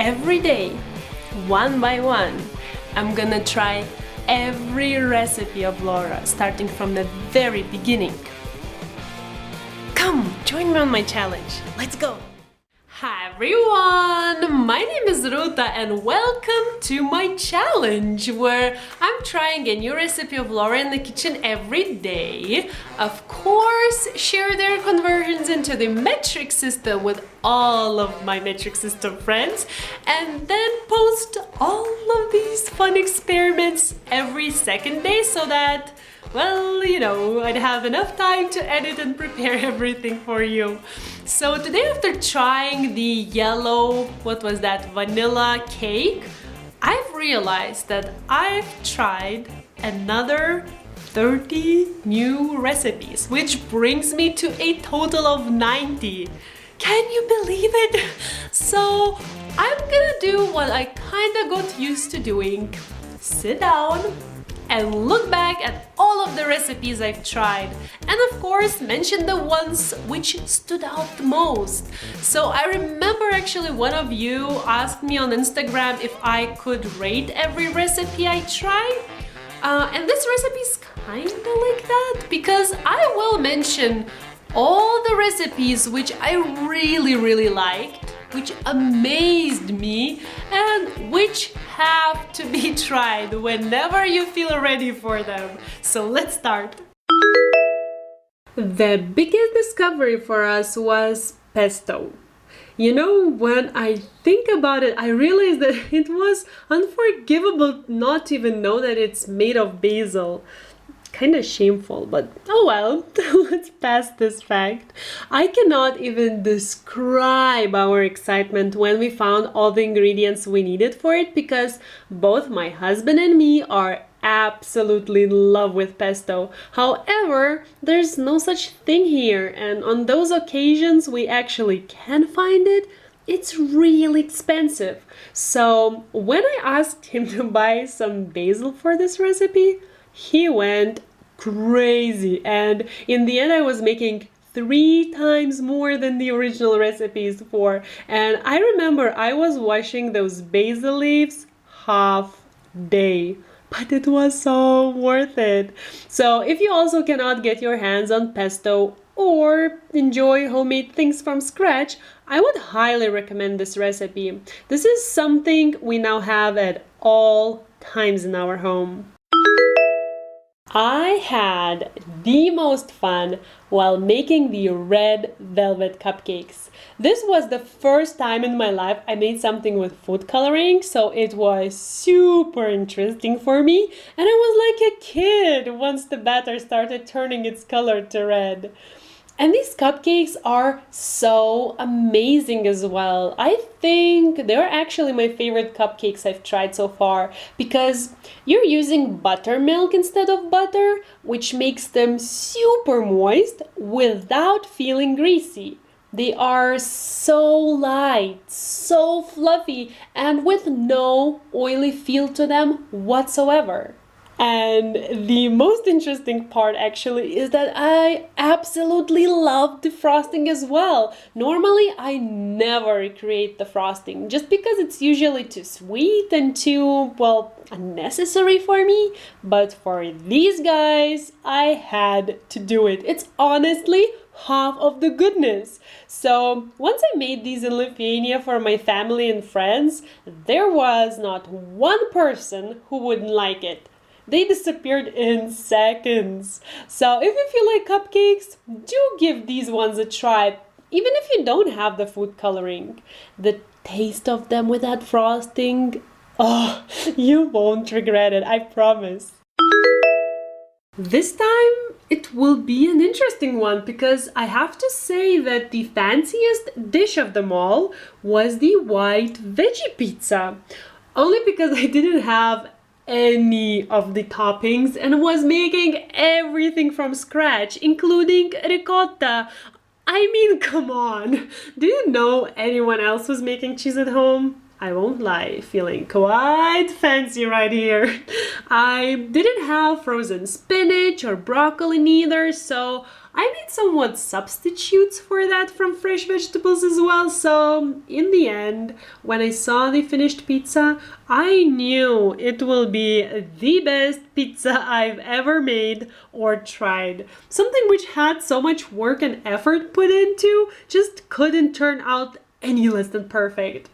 every day, one by one, I'm gonna try every recipe of Laura, starting from the very beginning. Come, join me on my challenge. Let's go! Hi everyone! My name is Ruta and welcome to my challenge where I'm trying a new recipe of Laura in the kitchen every day. Of course, share their conversions into the metric system with all of my metric system friends and then post all of these fun experiments every second day so that, well, you know, I'd have enough time to edit and prepare everything for you. So today, after trying the yellow, what was that, vanilla cake, I've realized that I've tried another 30 new recipes, which brings me to a total of 90. Can you believe it? So I'm gonna do what I kinda got used to doing. Sit down and look back at all of the recipes I've tried and of course mention the ones which stood out the most. So I remember actually one of you asked me on Instagram if I could rate every recipe I try. And this recipe is kinda like that because I will mention all the recipes which I really liked, which amazed me, and which have to be tried whenever you feel ready for them. So let's start. The biggest discovery for us was pesto. You know, when I think about it, I realized that it was unforgivable not to even know that it's made of basil. Kind of shameful, but oh well, let's pass this fact. I cannot even describe our excitement when we found all the ingredients we needed for it because both my husband and me are absolutely in love with pesto. However, there's no such thing here, and on those occasions we actually can find it, it's really expensive. So when I asked him to buy some basil for this recipe, he went crazy, and in the end I was making 3 times more than the original recipes for, and I remember I was washing those basil leaves half day, but it was so worth it. So if you also cannot get your hands on pesto or enjoy homemade things from scratch, I would highly recommend this recipe. This is something we now have at all times in our home. I had the most fun while making the red velvet cupcakes. This was the first time in my life I made something with food coloring, so it was super interesting for me, and I was like a kid once the batter started turning its color to red. And these cupcakes are so amazing as well. I think they're actually my favorite cupcakes I've tried so far because you're using buttermilk instead of butter, which makes them super moist without feeling greasy. They are so light, so fluffy, and with no oily feel to them whatsoever. And the most interesting part actually is that I absolutely love the frosting as well. Normally I never recreate the frosting just because it's usually too sweet and too, well, unnecessary for me. But for these guys, I had to do it. It's honestly half of the goodness. So once I made these in Lithuania for my family and friends, there was not one person who wouldn't like it. They disappeared in seconds. So if you feel like cupcakes, do give these ones a try, even if you don't have the food coloring. The taste of them with that frosting, oh, you won't regret it, I promise. This time it will be an interesting one because I have to say that the fanciest dish of them all was the white veggie pizza. Only because I didn't have any of the toppings and was making everything from scratch, including ricotta. I mean, come on. Do you know anyone else who's making cheese at home? I won't lie, feeling quite fancy right here. I didn't have frozen spinach or broccoli neither, so I made somewhat substitutes for that from fresh vegetables as well. So in the end, when I saw the finished pizza, I knew it will be the best pizza I've ever made or tried. Something which had so much work and effort put into just couldn't turn out any less than perfect.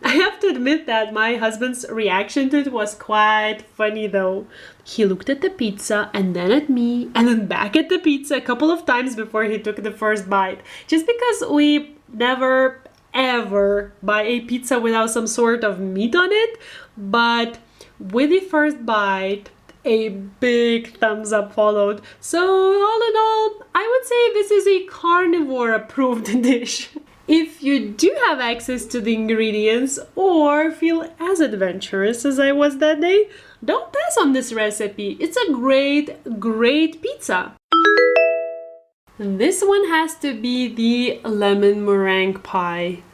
I have to admit that my husband's reaction to it was quite funny though. He looked at the pizza and then at me and then back at the pizza a couple of times before he took the first bite. Just because we never ever buy a pizza without some sort of meat on it, but with the first bite, a big thumbs up followed. So all in all, I would say this is a carnivore approved dish. If you do have access to the ingredients or feel as adventurous as I was that day, don't pass on this recipe. It's a great pizza. This one has to be the lemon meringue pie.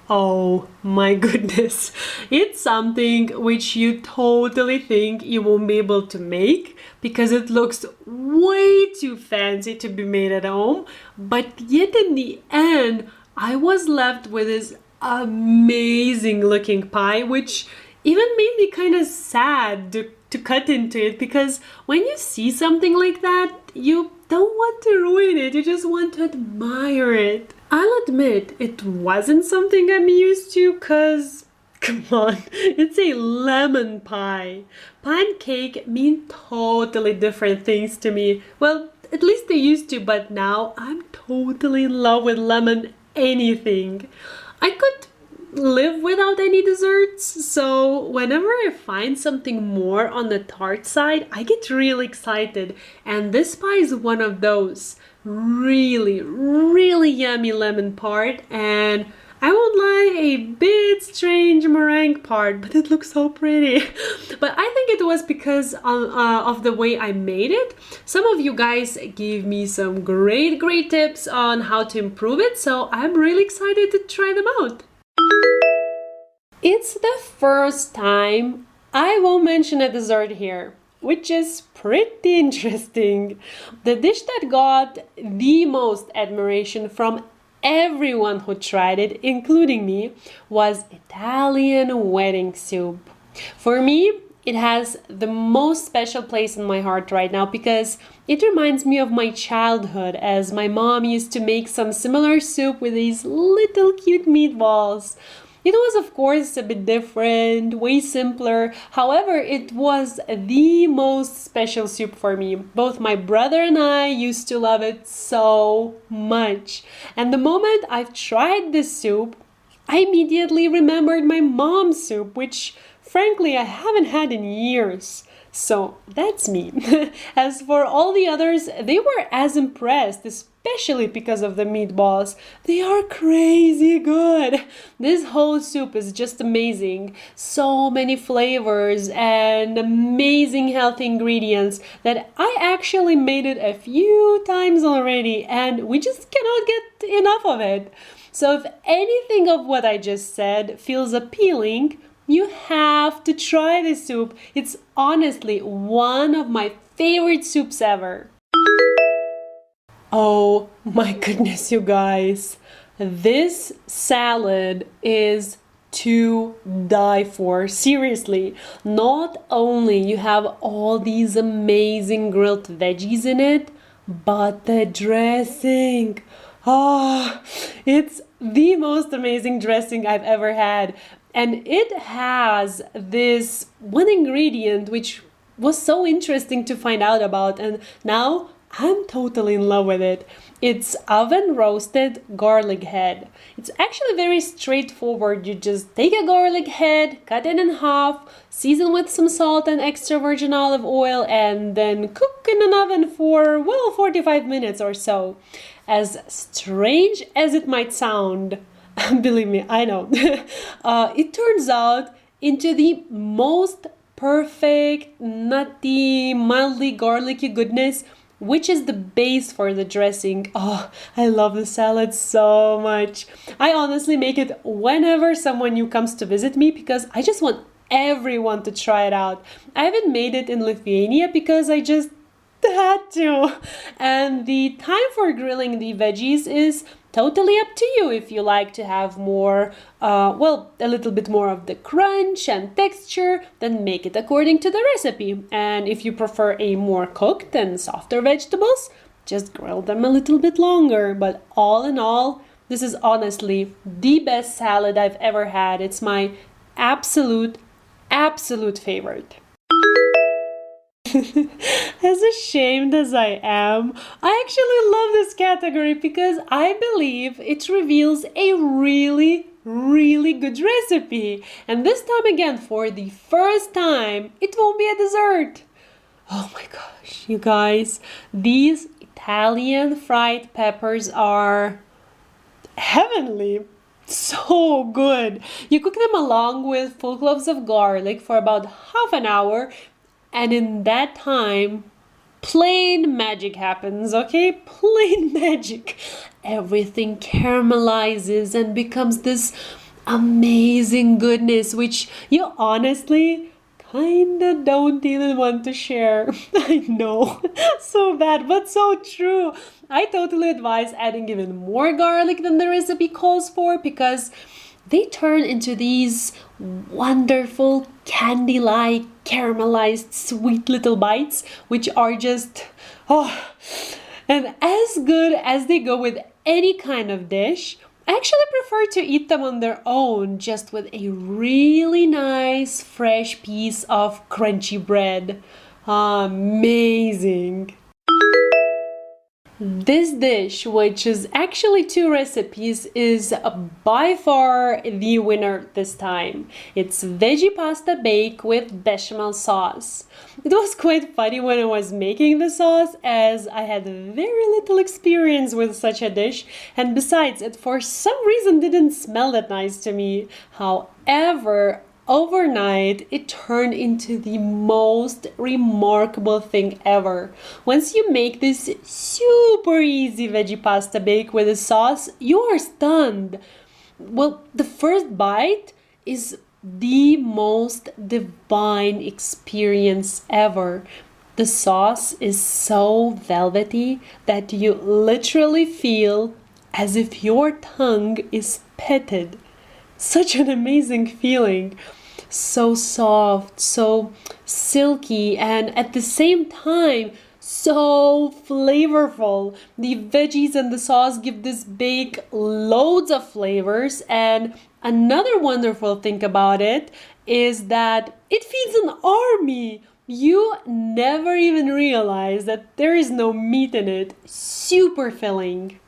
Oh my goodness. It's something which you totally think you won't be able to make because it looks way too fancy to be made at home. But yet in the end, I was left with this amazing looking pie, which even made me kind of sad to cut into it, because when you see something like that, you don't want to ruin it, you just want to admire it. I'll admit, it wasn't something I'm used to, cause come on, it's a lemon pie. Pancake mean totally different things to me. Well, at least they used to, but now I'm totally in love with lemon anything. I could live without any desserts, so whenever I find something more on the tart side, I get really excited, and this pie is one of those. Really yummy lemon part, and I won't lie, a bit strange meringue part, but it looks so pretty. But I think it was because of the way I made it. Some of you guys gave me some great tips on how to improve it, so I'm really excited to try them out. It's the first time I won't mention a dessert here, which is pretty interesting. The dish that got the most admiration from everyone who tried it, including me, was Italian wedding soup. For me, it has the most special place in my heart right now because it reminds me of my childhood, as my mom used to make some similar soup with these little cute meatballs. It was, of course, a bit different, way simpler. However, it was the most special soup for me. Both my brother and I used to love it so much. And the moment I've tried this soup, I immediately remembered my mom's soup, which frankly I haven't had in years. So that's me. As for all the others, they were as impressed, especially because of the meatballs. They are crazy good. This whole soup is just amazing. So many flavors and amazing healthy ingredients that I actually made it a few times already, and we just cannot get enough of it. So if anything of what I just said feels appealing, you have to try this soup. It's honestly one of my favorite soups ever. Oh my goodness, you guys. This salad is to die for. Seriously. Not only you have all these amazing grilled veggies in it, but the dressing. It's the most amazing dressing I've ever had. And it has this one ingredient which was so interesting to find out about, and now I'm totally in love with it. It's oven roasted garlic head. It's actually very straightforward. You just take a garlic head, cut it in half, season with some salt and extra virgin olive oil, and then cook in an oven for, well, 45 minutes or so. As strange as it might sound, believe me, I know. It turns out into the most perfect, nutty, mildly garlicky goodness which is the base for the dressing. Oh, I love the salad so much. I honestly make it whenever someone new comes to visit me because I just want everyone to try it out. I haven't made it in Lithuania because I just had to. And the time for grilling the veggies is totally up to you. If you like to have more, well, a little bit more of the crunch and texture, then make it according to the recipe. And if you prefer a more cooked and softer vegetables, just grill them a little bit longer. But all in all, this is honestly the best salad I've ever had. It's my absolute favorite. As ashamed as I am, I actually love this category because I believe it reveals a really good recipe. And this time again, for the first time, it won't be a dessert. Oh my gosh, you guys, these Italian fried peppers are heavenly. So good. You cook them along with full cloves of garlic for about half an hour, and in that time, plain magic happens, okay? Plain magic. Everything caramelizes and becomes this amazing goodness, which you honestly kinda don't even want to share. I know, so bad, but so true. I totally advise adding even more garlic than the recipe calls for because they turn into these wonderful candy-like caramelized sweet little bites, which are just, oh, and as good as they go with any kind of dish. I actually prefer to eat them on their own, just with a really nice fresh piece of crunchy bread. Amazing! This dish, which is actually two recipes, is by far the winner this time. It's veggie pasta bake with bechamel sauce. It was quite funny when I was making the sauce, as I had very little experience with such a dish, and besides, it for some reason didn't smell that nice to me. However, overnight, it turned into the most remarkable thing ever. Once you make this super easy veggie pasta bake with a sauce, you are stunned. Well, the first bite is the most divine experience ever. The sauce is so velvety that you literally feel as if your tongue is petted. Such an amazing feeling. So soft, so silky, and at the same time, so flavorful. The veggies and the sauce give this bake loads of flavors, and another wonderful thing about it is that it feeds an army. You never even realize that there is no meat in it. Super filling.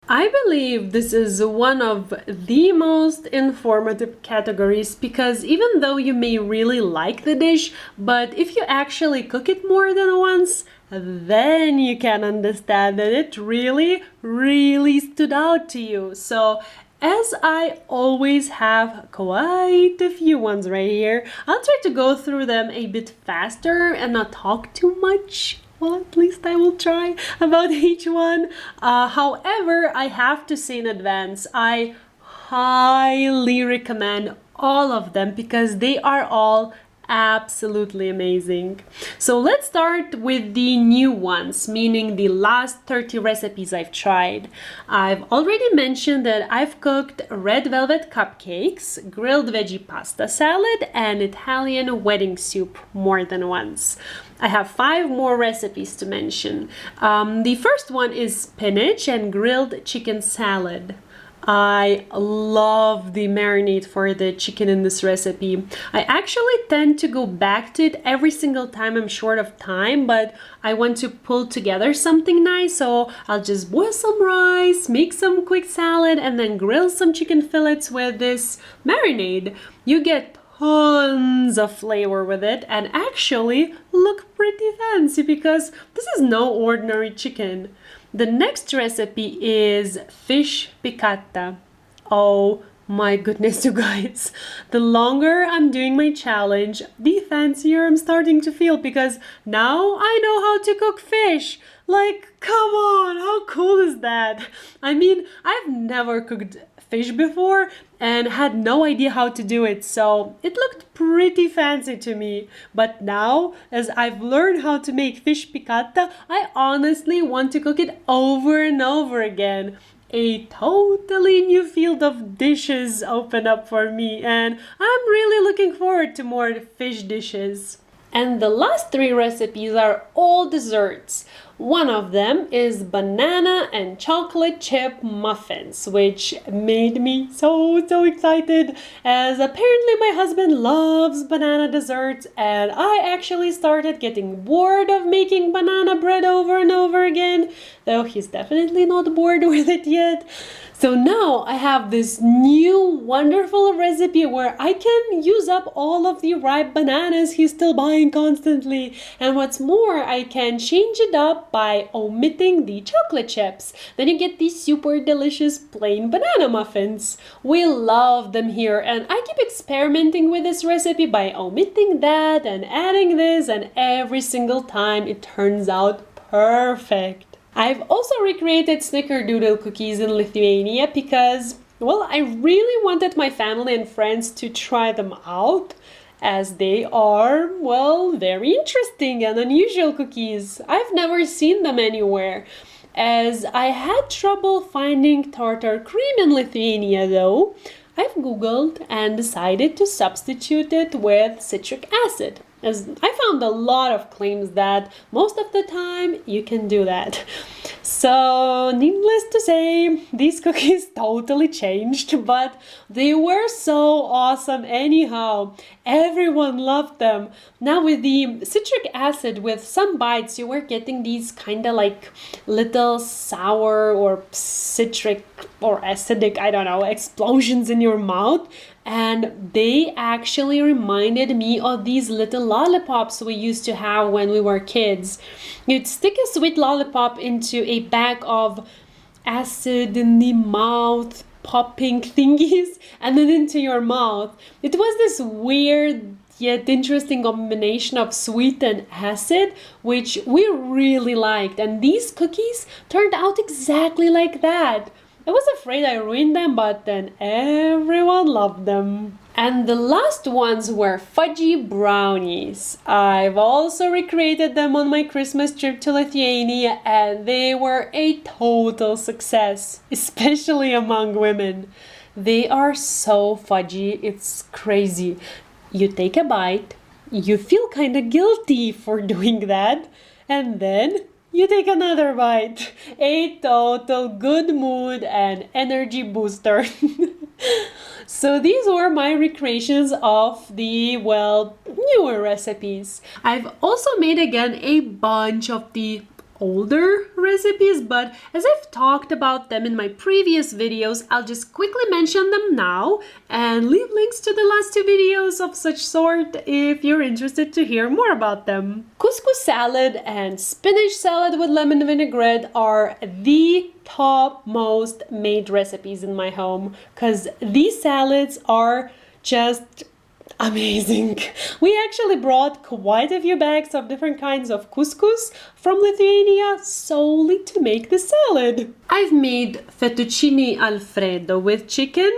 I believe this is one of the most informative categories because even though you may really like the dish, but if you actually cook it more than once, then you can understand that it really stood out to you. So, as I always have quite a few ones right here, I'll try to go through them a bit faster and not talk too much. Well, at least I will try about each one. However, I have to say in advance, I highly recommend all of them because they are all absolutely amazing. So let's start with the new ones, meaning the last 30 recipes I've tried. I've already mentioned that I've cooked red velvet cupcakes, grilled veggie pasta salad, and Italian wedding soup more than once. I have 5 more recipes to mention. The first one is spinach and grilled chicken salad. I love the marinade for the chicken in this recipe. I actually tend to go back to it every single time I'm short of time, but I want to pull together something nice, so I'll just boil some rice, make some quick salad, and then grill some chicken fillets with this marinade. You get tons of flavor with it and actually look pretty fancy because this is no ordinary chicken. The next recipe is fish piccata. Oh My goodness, you guys. The longer I'm doing my challenge, the fancier I'm starting to feel because now I know how to cook fish. Like, come on, how cool is that? I mean, I've never cooked fish before and had no idea how to do it, so it looked pretty fancy to me. But now, as I've learned how to make fish piccata, I honestly want to cook it over and over again. A totally new field of dishes opened up for me, and I'm really looking forward to more fish dishes. And the last three recipes are all desserts. One of them is banana and chocolate chip muffins, which made me so excited, as apparently my husband loves banana desserts, and I actually started getting bored of making banana bread over and over again, though he's definitely not bored with it yet. So now I have this new wonderful recipe where I can use up all of the ripe bananas he's still buying constantly. And what's more, I can change it up by omitting the chocolate chips. Then you get these super delicious plain banana muffins. We love them here, and I keep experimenting with this recipe by omitting that and adding this, and every single time it turns out perfect. I've also recreated snickerdoodle cookies in Lithuania because, well, I really wanted my family and friends to try them out, as they are, well, very interesting and unusual cookies. I've never seen them anywhere. As I had trouble finding tartar cream in Lithuania though, I've googled and decided to substitute it with citric acid, as I found a lot of claims that most of the time you can do that. So needless to say, these cookies totally changed, but they were so awesome anyhow. Everyone loved them. Now with the citric acid, with some bites you were getting these kind of like little sour or citric or acidic, I don't know, explosions in your mouth. And they actually reminded me of these little lollipops we used to have when we were kids. You'd stick a sweet lollipop into a bag of acid in the mouth popping thingies and then into your mouth. It was this weird yet interesting combination of sweet and acid, which we really liked. And these cookies turned out exactly like that. I was afraid I ruined them, but then everyone loved them. And the last ones were fudgy brownies. I've also recreated them on my Christmas trip to Lithuania, and they were a total success, especially among women. They are so fudgy, it's crazy. You take a bite, you feel kind of guilty for doing that, and then you take another bite. A total good mood and energy booster. So these were my recreations of the, well, newer recipes. I've also made again a bunch of the older recipes, but as I've talked about them in my previous videos, I'll just quickly mention them now and leave links to the last two videos of such sort if you're interested to hear more about them. Couscous salad and spinach salad with lemon vinaigrette are the top most made recipes in my home, because these salads are just amazing. We actually brought quite a few bags of different kinds of couscous from Lithuania solely to make the salad. I've made fettuccine alfredo with chicken,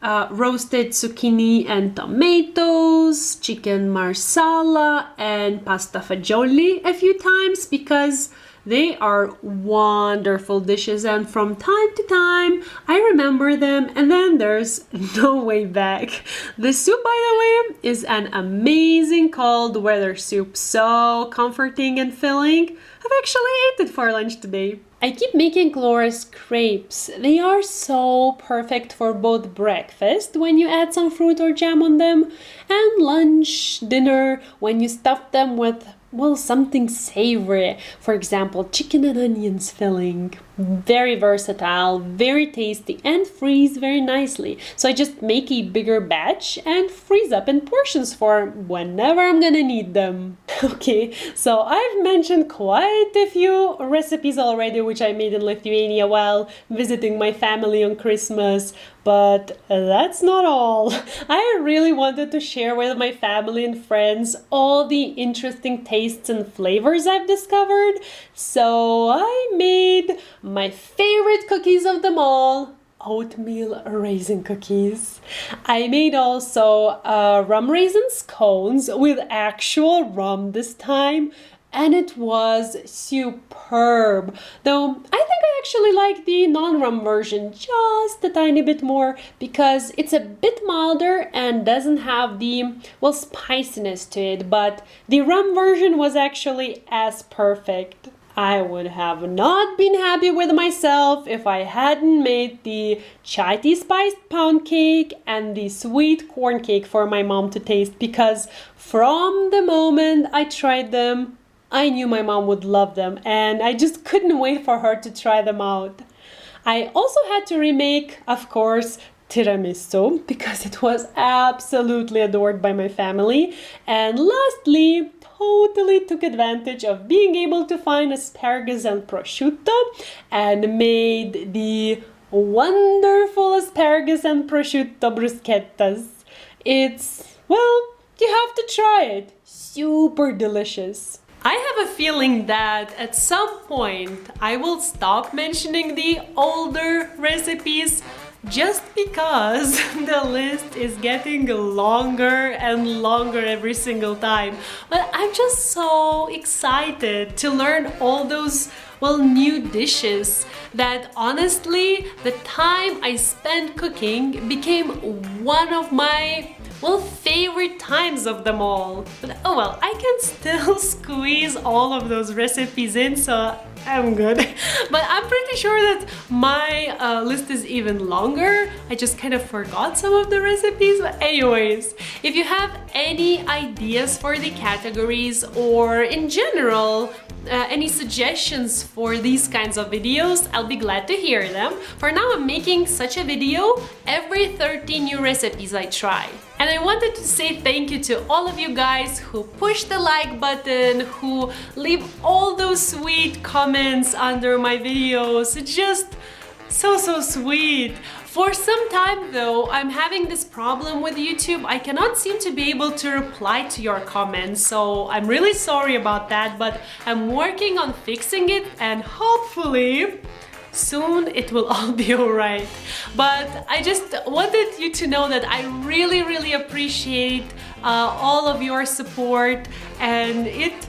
roasted zucchini and tomatoes, chicken marsala, and pasta fagioli a few times because they are wonderful dishes, and from time to time I remember them and then there's no way back. The soup, by the way, is an amazing cold weather soup, so comforting and filling. I've actually ate it for lunch today. I keep making Chloris crepes. They are so perfect for both breakfast when you add some fruit or jam on them, and lunch, dinner when you stuff them with, well, something savory. For example, chicken and onions filling. Very versatile, very tasty, and freeze very nicely. So I just make a bigger batch and freeze up in portions for whenever I'm gonna need them. Okay, so I've mentioned quite a few recipes already which I made in Lithuania while visiting my family on Christmas. But that's not all. I really wanted to share with my family and friends all the interesting tastes and flavors I've discovered. So I made my favorite cookies of them all, oatmeal raisin cookies. I made also rum raisin scones with actual rum this time, and it was superb. Though I think I actually like the non-rum version just a tiny bit more because it's a bit milder and doesn't have the, well, spiciness to it, but the rum version was actually as perfect. I would have not been happy with myself if I hadn't made the chai tea spiced pound cake and the sweet corn cake for my mom to taste, because from the moment I tried them, I knew my mom would love them, and I just couldn't wait for her to try them out. I also had to remake, of course, tiramisu because it was absolutely adored by my family. And lastly, totally took advantage of being able to find asparagus and prosciutto and made the wonderful asparagus and prosciutto bruschettas. It's, well, you have to try it. Super delicious. I have a feeling that at some point I will stop mentioning the older recipes just because the list is getting longer and longer every single time. But I'm just so excited to learn all those, well, new dishes that honestly the time I spent cooking became one of my, well, favorite times of them all. But oh well, I can still squeeze all of those recipes in, so I'm good. But I'm pretty sure that my list is even longer. I just kind of forgot some of the recipes. But anyways, if you have any ideas for the categories or in general any suggestions for these kinds of videos, I'll be glad to hear them. For now, I'm making such a video every 13 new recipes I try. And I wanted to say thank you to all of you guys who push the like button, who leave all those sweet comments under my videos. It's just so sweet. For some time though, I'm having this problem with YouTube. I cannot seem to be able to reply to your comments, so I'm really sorry about that, but I'm working on fixing it and hopefully soon it will all be alright. But I just wanted you to know that I really appreciate all of your support, and it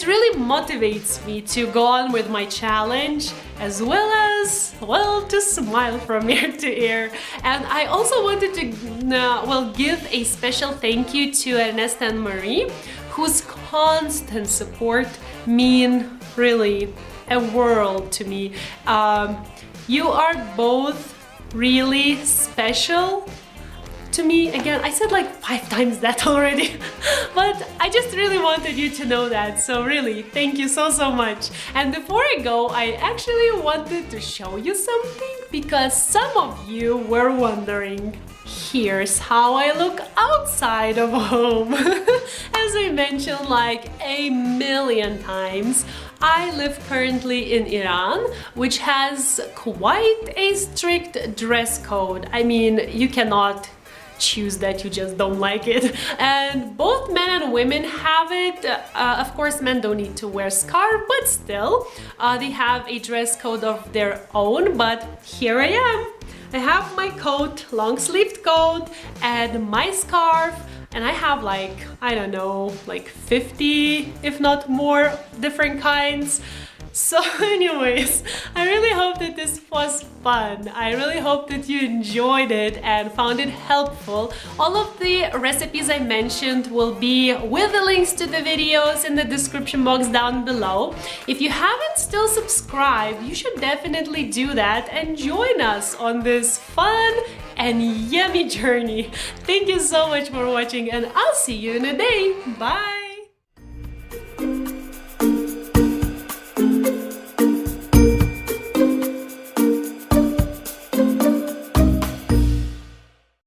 really motivates me to go on with my challenge, as well as, well, to smile from ear to ear. And I also wanted to give a special thank you to Ernesta and Marie, whose constant support mean really a world to me. You are both really special to me. Again, I said like 5 times that already, but I just really wanted you to know that. So really, thank you so much. And before I go, I actually wanted to show you something, because some of you were wondering. Here's how I look outside of home. As I mentioned like a million times, I live currently in Iran, which has quite a strict dress code. I mean, you cannot choose that, you just don't like it. And both men and women have it. Of course, men don't need to wear scarf, but still, they have a dress code of their own. But here I am. I have my coat, long-sleeved coat, and my scarf, and I have like, I don't know, like 50, if not more, different kinds. So anyways, I really hope that this was fun. I really hope that you enjoyed it and found it helpful. All of the recipes I mentioned will be with the links to the videos in the description box down below. If you haven't still subscribed, you should definitely do that and join us on this fun and yummy journey. Thank you so much for watching, and I'll see you in a day. Bye!